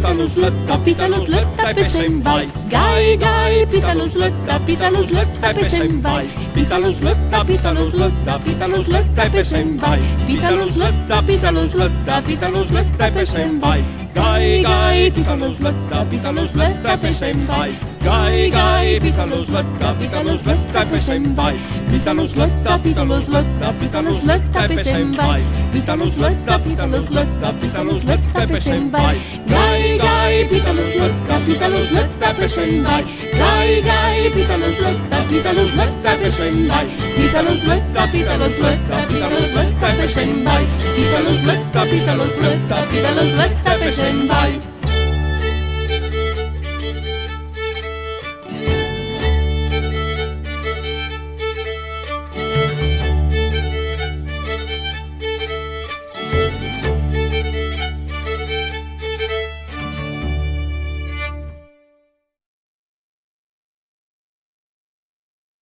Pitalus lătta, Pitalus lătta pe sembai. Gai, gai, Pitalus lătta, Pitalus lătta pe sembai. Pitalus lătta, Pitalus lătta, Pitalus lătta pe sembai. Pitalus lătta, Pitalus lătta, Pitalus lătta pe sembai. Gai, gai, Pitalus lătta, Pitalus lătta pe sembai. Gai, gai, Pitalus lătta, Pitalus lătta pe sembai. Pitalus lătta, Pitalus lătta, Pitalus lătta pe sembai. Pitalus lătta, Pitalus lătta, Pitalus lătta pe sembai. Gai, gai, Pitalus lătta, Pitalus lătta pe sembai. Gai, gai, Pitalus lătta, Pitalus lătta pe sembai. Pitalus lătta, Pitalus lătta, Pitalus lătta pe sembai. Pitalus lătta, Pitalus lătta, Pitalus lătta pe sembai.